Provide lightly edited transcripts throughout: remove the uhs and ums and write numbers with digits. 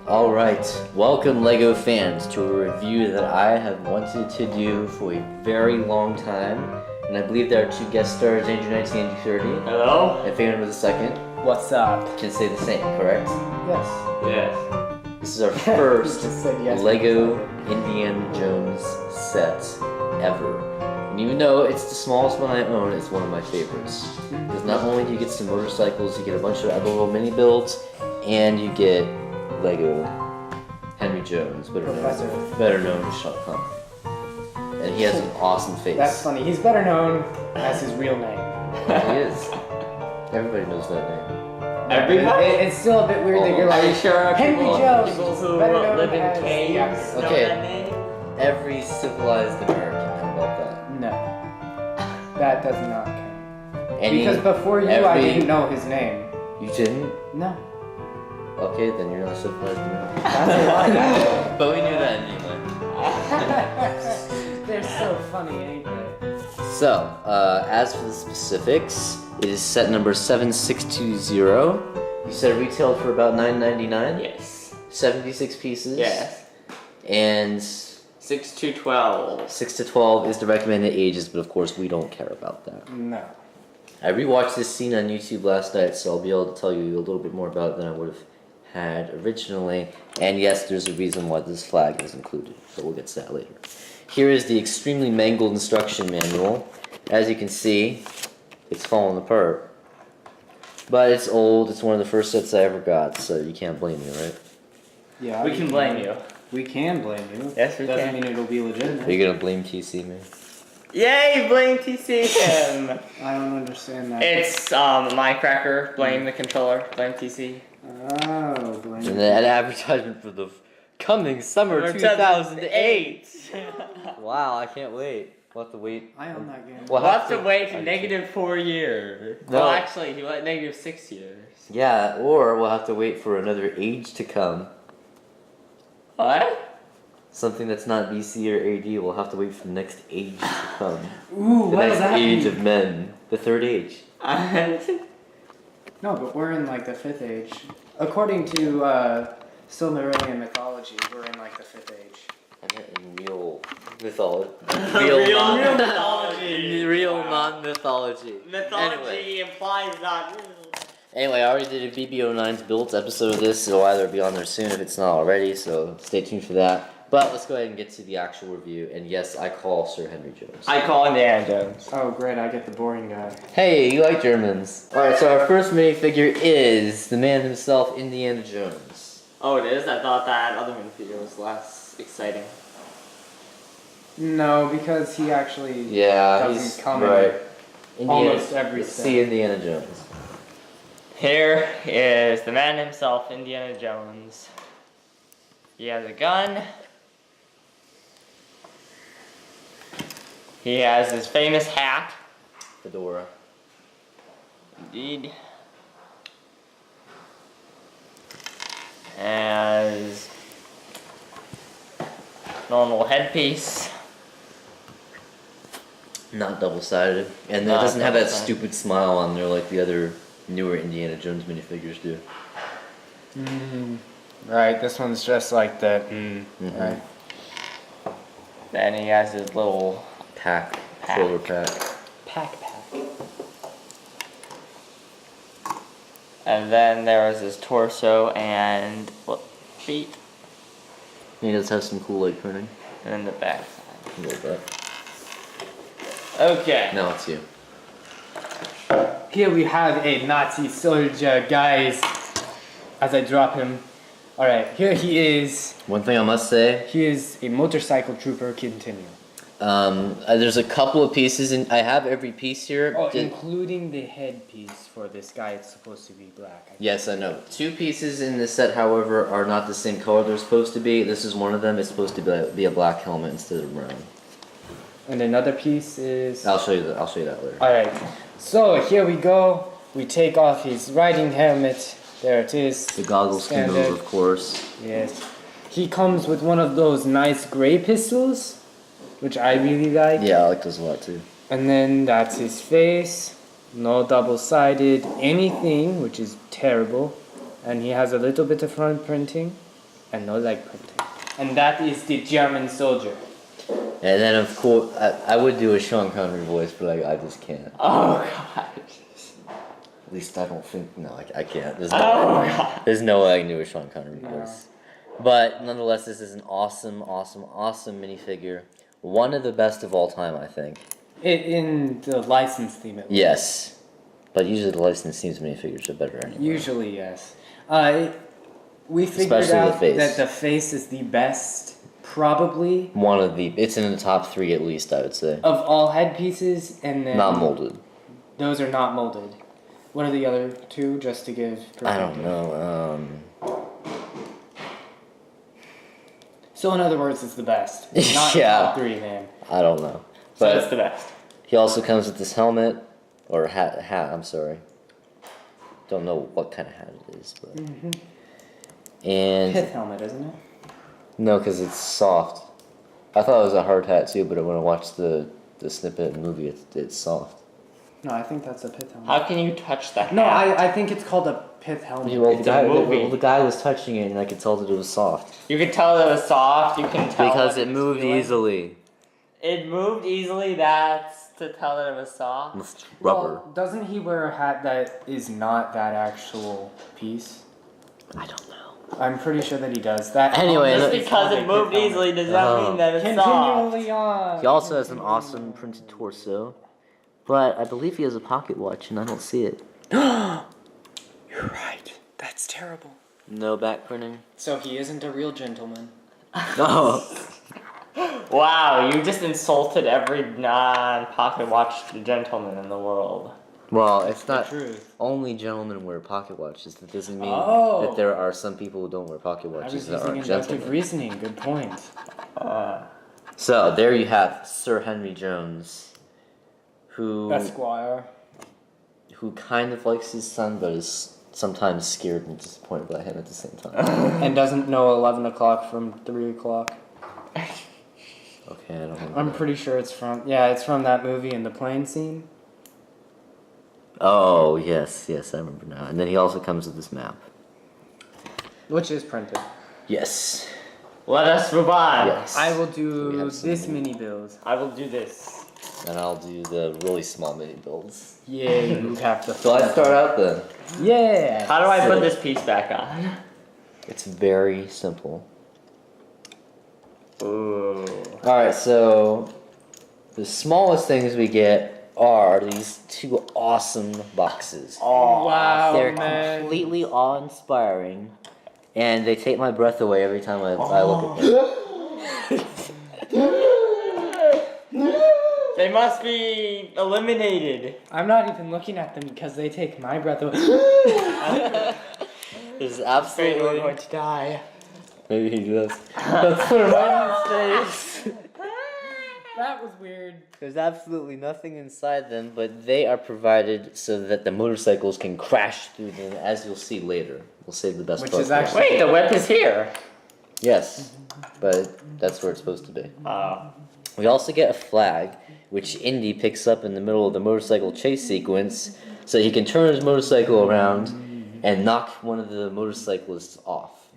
Alright, welcome LEGO fans to a review that I have wanted to do for a very long time. And I believe there are two guest stars, Andrew 19 and Andrew 30. Hello? And Fagan was the second. What's up? Can say the same, correct? Yes. Yes. This is our first Just said yes. LEGO Indiana Jones set ever. And even though it's the smallest one I own, it's one of my favorites. Because not only do you get some motorcycles, you get a bunch of other little mini builds, and you get LEGO Henry Jones, better known as Sean Connery. And he has an awesome face. That's funny. He's better known as his real name. He is. Everybody knows that name. Everybody? It's still a bit weird that you're Are you like, sure Henry people Jones, who better known live in as- caves yeah. know Okay. that name? Every civilized American, how about that? No. That does not count. Because before you, I didn't know his name. You didn't? No. Okay, then you're not civilized American. That's a lie. But we knew that anyway. They're so funny, ain't they? So, as for the specifics, it is set number 7620. You said it retailed for about $9.99? Yes. 76 pieces? Yes. And 6 to 12. 6 to 12 is the recommended ages, but of course we don't care about that. No. I rewatched this scene on YouTube last night, so I'll be able to tell you a little bit more about it than I would have had originally. And yes, there's a reason why this flag is included, but we'll get to that later. Here is the extremely mangled instruction manual. As you can see, it's falling apart. But it's old, it's one of the first sets I ever got, so you can't blame me, right? Yeah. We can blame you. We can blame you. Yes, we Doesn't can. mean it'll be legitimate. Are you gonna blame TC, man? Yay, blame TC him. I don't understand that. It's my cracker, blame the controller, blame TC. Oh, blame And an advertisement for the coming summer 2008. Wow, I can't wait. We'll have to wait. I own that game. We'll We'll have to wait -4 years. No. Well, actually, he went -6 years. Yeah, or we'll have to wait for another age to come. What? Something that's not BC or AD, we'll have to wait for the next age to come. Ooh, The what next does that age mean? of men. The third age. No, but we're in like the 5th age. According to Silmarillion mythology, we're in like the 5th age. I meant in real mythology. Real non- mythology. real non-mythology. Mythology implies not. Anyway, I already did a BB09's builds episode of this. It'll either be on there soon if it's not already, so stay tuned for that. But let's go ahead and get to the actual review. And yes, I call Sir Henry Jones. I call Indiana Jones. Oh, great, I get the boring guy. Hey, you like Germans. Alright, so our first minifigure is the man himself, Indiana Jones. Oh, it is? I thought that other minifigure was less exciting. No, because he actually Yeah, doesn't he's come right. in almost every Let's set. see Indiana Jones. Here is the man himself, Indiana Jones. He has a gun. He has his famous hat. Fedora. Indeed. Has normal headpiece. Not double-sided. And it Not doesn't have that double-sided. stupid smile on there like the other newer Indiana Jones minifigures do. Right, this one's just like that. Right. Then he has his little Pack. Pack. Shoulder pack. Pack. and then there is his torso and feet, He does have some cool leg printing. and then the back side. A little bit. Okay. Now it's you. Here we have a Nazi soldier, guys. As I drop him. Alright, here he is. One thing I must say, He is a motorcycle trooper. Continue. there's a couple of pieces, and I have every piece here. Oh, including the headpiece for this guy. It's supposed to be black. Yes, I know. Two pieces in this set, however, are not the same color they're supposed to be. This is one of them. It's supposed to be a black helmet instead of brown. And another piece is... I'll show you that. I'll show you that later. Alright, so here we go. We take off his riding helmet. There it is. The goggles came Standard. over, of course. Yes. He comes with one of those nice gray pistols, which I really like. Yeah, I like those a lot too. And then that's his face. No double-sided anything, which is terrible. And he has a little bit of front printing. and no leg printing. And that is the German soldier. And then of course, I would do a Sean Connery voice, but I just can't. Oh god. At least I don't think. No, I can't. There's Oh god. there's no way I can do a Sean Connery No. voice. But nonetheless, this is an awesome minifigure. One of the best of all time, I think. In the license theme, at least. Yes. But usually the licensed themes minifigures are better anyway. Usually, yes. We figured Especially the out face. that the face is the best, probably, One of the. It's in the top 3 at least, I would say. of all headpieces, and then Not molded. those are not molded. What are the other two, just to give I don't perspective? know. So in other words, it's the best. Not Yeah. top 3, man. I don't know. So But it's the best. he also comes with this helmet, or hat. I'm sorry. Don't know what kind of hat it is, but. Mm-hmm. And Pith helmet, isn't it? no, because it's soft. I thought it was a hard hat too, but when I watched the snippet in the movie, it's soft. No, I think that's a pith helmet. How can you touch that? No, hat? I think it's called a pith helmet. Yeah, well, It's a movie. the guy was touching it, and I could tell that it was soft You could tell that it was soft. You can tell because what it it's moved doing. easily. It moved easily. That's to tell that it was soft. With rubber. Well, doesn't he wear a hat that is not that actual piece? I don't know. I'm pretty sure that he does. That Anyway, helmet Just look- is because called a it moved pith helmet. easily does not mean that it's soft. Continually on. He also has an awesome printed torso, but I believe he has a pocket watch, and I don't see it. You're right. That's terrible. No back printing. So he isn't a real gentleman. No. Wow, you just insulted every non-pocket watch gentleman in the world. Well, it's not The truth. only gentlemen wear pocket watches. That doesn't mean Oh. that there are some people who don't wear pocket I was watches that using aren't inductive gentlemen. reasoning. Good point. So there you have Sir Henry Jones, who Esquire. kind of likes his son, but is sometimes scared and disappointed by him at the same time. And doesn't know 11 o'clock from 3 o'clock. Okay, I don't remember. I'm pretty sure it's from, it's from that movie in the plane scene. Oh yes, I remember now. And then he also comes with this map. Which is printed. Yes. Let us move on. Yes. I will We do have some this mini- mini build. I will do this. And I'll do the really small mini builds. Yeah, you have to. So let's start out then. Yeah. How do I So- put this piece back on? It's very simple. Ooh. Alright, so the smallest things we get are these 2 awesome boxes. Oh, Wow, They're man. completely awe-inspiring, and they take my breath away every time I look at them. They must be eliminated. I'm not even looking at them because they take my breath away. There's Afraid we're absolutely... going to die. Maybe he does. That's right in his face. That was weird. There's absolutely nothing inside them, but they are provided so that the motorcycles can crash through them, as you'll see later. We'll save the best Which part is for actually- Wait, the whip is here. Yes, but that's where it's supposed to be. Oh. We also get a flag, which Indy picks up in the middle of the motorcycle chase sequence, so he can turn his motorcycle around and knock one of the motorcyclists off.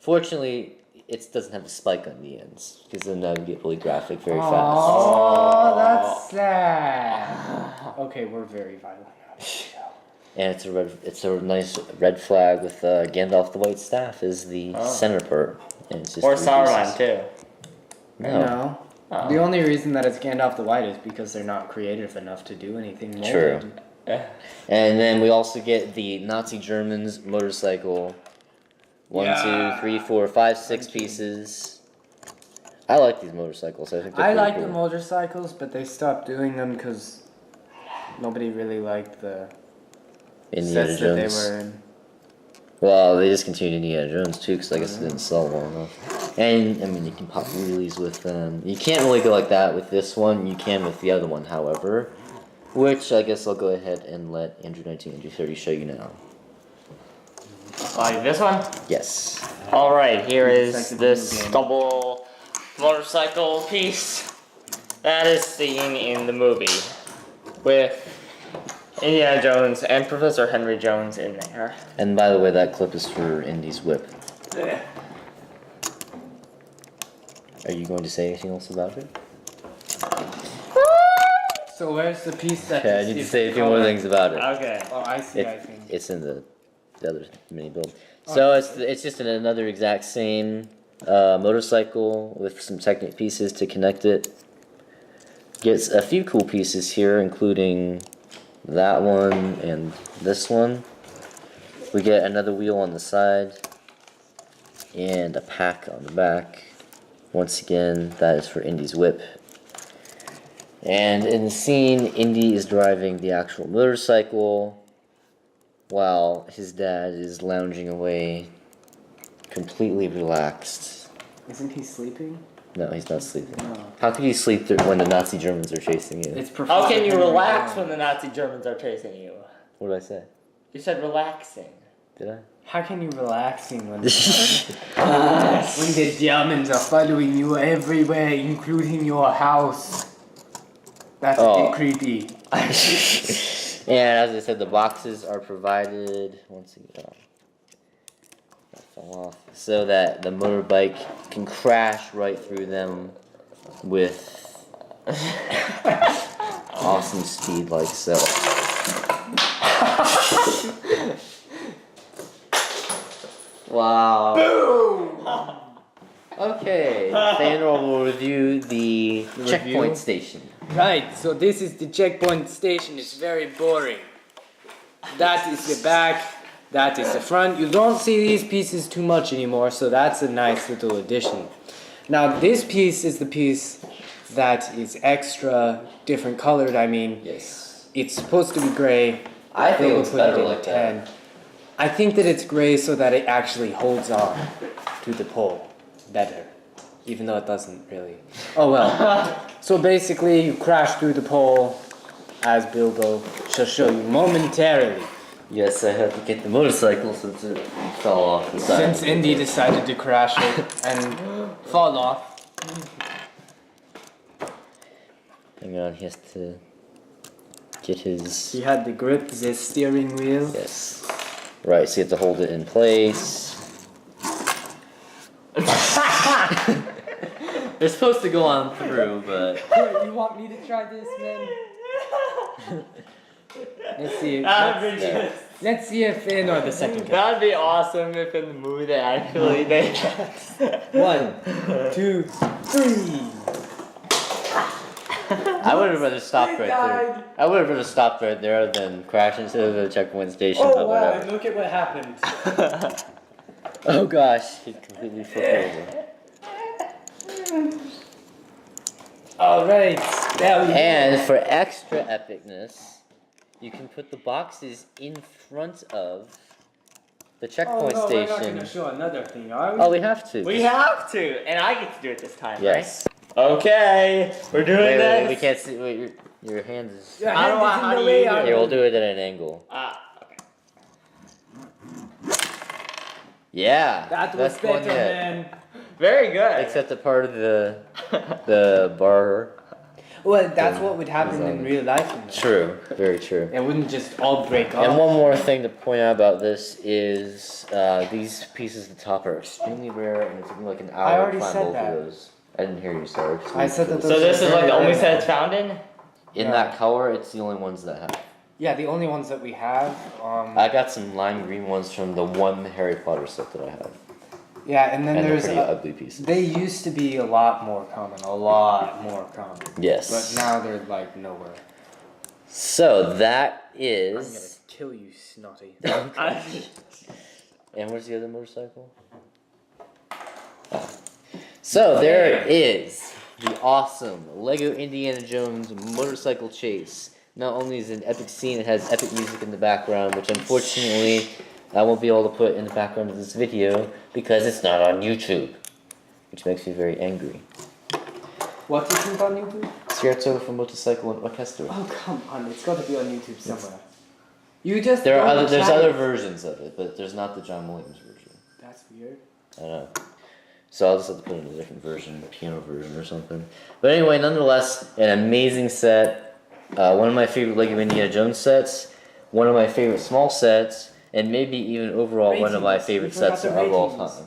Fortunately, it doesn't have a spike on the ends, because then that would get really graphic very fast. Oh, that's sad. Okay, we're very violent now. And it's a nice red flag with Gandalf the White Staff as the center part. And it's just Or 3 Sauron, pieces. too. No. No. Oh. The only reason that it's Gandalf the White is because they're not creative enough to do anything molded. True. And then we also get the Nazi Germans motorcycle. 1, Yeah. 2, 3, 4, 5, 6 pieces. I like these motorcycles. I think they're I pretty like cool. the motorcycles, but they stopped doing them because nobody really liked the Indiana sets that they Jones. were in. Well, they discontinued Indiana Jones too, because I guess it didn't sell well enough. And I mean, you can pop wheelies with them. You can't really go like that with this one. You can with the other one, however. Which I guess I'll go ahead and let Andrew 19, Andrew 30 show you now. Like this one? Yes. Alright, here It's is like a this video game. double motorcycle piece that is seen in the movie with Indiana Jones and Professor Henry Jones in there. And by the way, that clip is for Indy's whip. Are you going to say anything else about it? So where's the piece that? Okay, I need to say a few more things about it. Okay. Oh, I see. I It, think. it's in the other mini build. So it's just another exact same motorcycle with some Technic pieces to connect it. Gets a few cool pieces here, including that one and this one. We get another wheel on the side and a pack on the back. Once again, that is for Indy's whip. And in the scene, Indy is driving the actual motorcycle while his dad is lounging away, completely relaxed. Isn't he sleeping? No, he's not sleeping. No. How could he sleep when the Nazi Germans are chasing you? It's How can you Henry relax Brown. when the Nazi Germans are chasing you? What did I say? You said relaxing. Did I? How can you relaxing when when the Germans are following you everywhere, including your house? That's a bit creepy. And as I said, the boxes are provided once again. That fell off, so that the motorbike can crash right through them with awesome speed like so. Wow. Boom! Okay, Theodore will review the checkpoint station. Right, so this is the checkpoint station. It's very boring. That is the back, that is the front. You don't see these pieces too much anymore, so that's a nice little addition. Now this piece is the piece that is extra different colored. I mean, Yes. it's supposed to be gray. I think They'll it's put it better in like tan. that. I think that it's gray so that it actually holds on to the pole better, even though it doesn't really. Oh well. So basically, you crash through the pole, as Bilbo shall show you momentarily. Yes, I had to get the motorcycle since it fell off the side. Since Indy decided to crash it and fall off. Hang on, he has to get his. He had to grip the steering wheel. Yes. Right, so you have to hold it in place. They're supposed to go on through, but. You want me to try this, man? Let's see. Let's see if Finn or the second guy. That'd be awesome if in the movie they actually they. 1, 2, 3. I would have rather stopped right there. I would have rather stopped right there than crash into the checkpoint station, Oh but wow! whatever. And look at what happened. Oh gosh, he completely flipped over. All right. There we go. And for extra epicness, you can put the boxes in front of the checkpoint We're not station. gonna show another thing, are we? Oh, we have to. We have to, and I get to do it this time, Yes. right? Okay, we're doing Wait, this. we can't see. Wait, your hand is. Your I hand don't know is in how the do way, you do it. Here, we'll do it at an angle. Okay. Yeah. That was best one better, yet. man. Very good. Except the part of the bar. Well, that's what would happen in real life. True. Very true. It wouldn't just all break off. And one more thing to point out about this is these pieces at the top are extremely rare, and it took me like an I hour already to find said both that. of those. I didn't hear you, sorry. I said that So those this are is like very the only rare. set it's found in? In No. that color, it's the only ones that have. Yeah, the only ones that we have. I got some lime green ones from the one Harry Potter set that I have. Yeah, and then And they're there's. pretty ugly pieces. They used to be a lot more common. A lot more common. Yes. But now they're like nowhere. So that I'm gonna is. kill you, Snotty. And where's the other motorcycle? Oh. So there is the awesome Lego Indiana Jones motorcycle chase. Not only is it an epic scene, it has epic music in the background, which unfortunately I won't be able to put in the background of this video because it's not on YouTube, which makes me very angry. What isn't on YouTube? Scherzo for Motorcycle and Orchestra. Oh come on, it's got to be on YouTube somewhere. You just. There's don't other chat. versions of it, but there's not the John Williams version. That's weird. I know. So I'll just have to put in a different version, piano version or something. But anyway, nonetheless, an amazing set. One of my favorite Lego Indiana Jones sets. One of my favorite small sets. And maybe even overall one of my Ratings. favorite We forgot sets the of all ratings. time.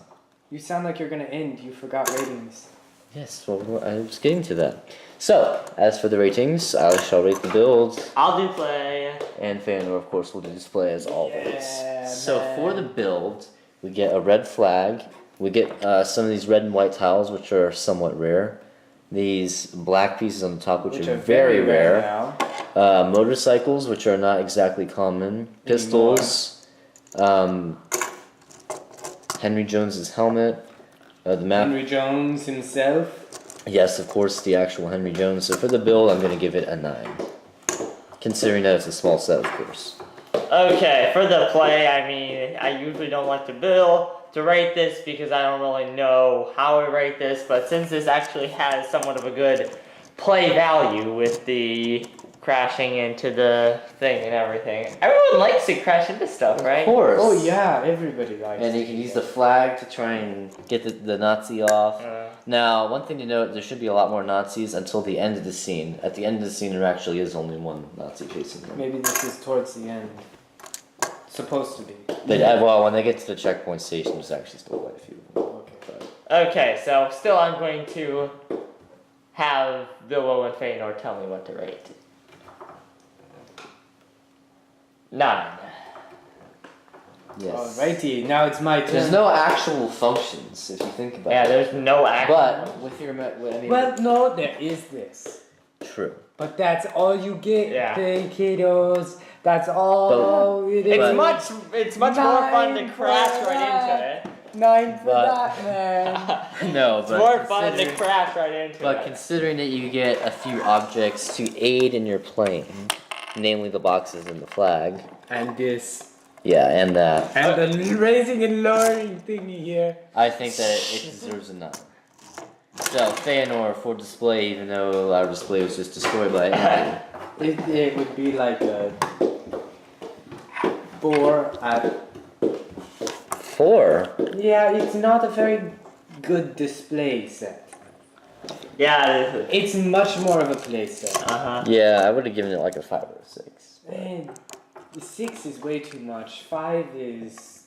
You sound like you're gonna end. You forgot ratings. Yes, well, I was getting to that. So, as for the ratings, I shall rate the build, I'll do play. and Fanor, of course, will do display as always. Yeah, So, man. for the build, we get a red flag. We get some of these red and white tiles, which are somewhat rare. These black pieces on the top, which are very rare. now. Motorcycles, which are not exactly common. Pistols. Henry Jones's helmet. The map. Henry Jones himself. Yes, of course, the actual Henry Jones. So for the build, I'm going to give it a 9. Considering that it's a small set, of course. Okay, for the play, I mean, I usually don't like to rate this because I don't really know how I rate this, but since this actually has somewhat of a good play value with the crashing into the thing and everything. Everyone likes to crash into stuff, right? Of course. Oh yeah, everybody likes. And you can use the flag to try and get the Nazi off. Now, one thing to note, there should be a lot more Nazis until the end of the scene. At the end of the scene, there actually is only one Nazi facing them. Maybe this is towards the end. Supposed to be. But, well, when they get to the checkpoint station, there's actually still quite a few of them. Okay. Okay, so still I'm going to have Bilbo and Feanor tell me what to rate. 9. Yes. Alrighty, now it's my turn. There's no actual functions, if you think about Yeah, it. there's no action. But, with your... I mean, Well, no, there is this. true. But that's all you get, Yeah. kiddos. That's all it is. It's much more fun to Nine crash for right that. into it. 9 for But- that, man. No, It's but... more fun to considering- crash right into But it. considering that you get a few objects to aid in your playing, namely the boxes and the flag, And this. yeah, and that, And the raising and lowering thingy here. I think that it deserves a 9. So, Feanor for display, even though our display was just destroyed by enemy. It would be like a 4 at. 4? Yeah, it's not a very good display set. Yeah, it is. It's much more of a play set. Uh-huh. Yeah, I would have given it like a 5 or a 6. Man, the 6 is way too much. 5 is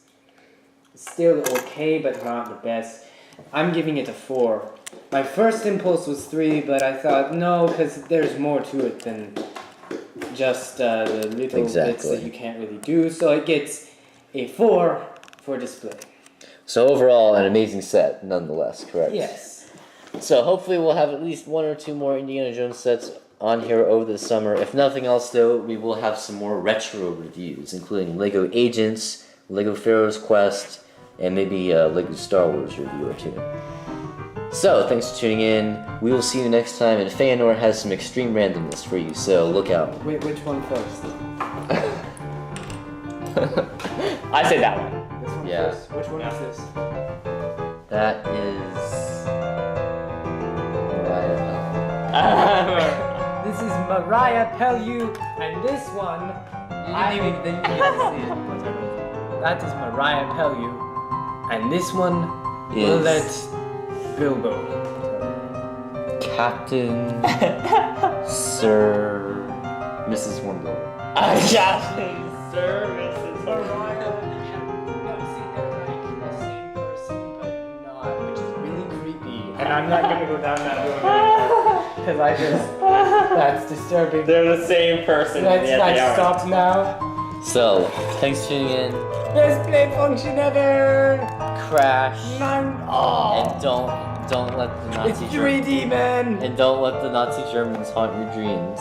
still okay, but not the best. I'm giving it a 4. My first impulse was 3, but I thought no, because there's more to it than just the little bits Exactly. that you can't really do. So it gets a 4 for display. So overall, an amazing set, nonetheless, correct? Yes. So hopefully we'll have at least 1 or 2 more Indiana Jones sets on here over the summer. If nothing else, though, we will have some more retro reviews, including Lego Agents, Lego Pharaoh's Quest, and maybe a Lego Star Wars review or 2. So, thanks for tuning in. We will see you next time, and Feanor has some extreme randomness for you, so look out. Wait, which one first? I said that one. This one Yeah. first? Which one is this? That is... Mariah. This is Mariah Pellew, and this one... That is Mariah Pellew, and this one will let Bilbo. Captain... Sir... Mrs. Hornblower. Captain Services. No, see, they're like the same person, but not, which is really creepy. And I'm not gonna go down that road because I just that's disturbing. They're the same person. Let's yet they aren't. stop now. So, thanks for tuning in. Best play function ever. Crash. Oh, And don't let the it's Nazi 3D, man. and don't let the Nazi Germans haunt your dreams.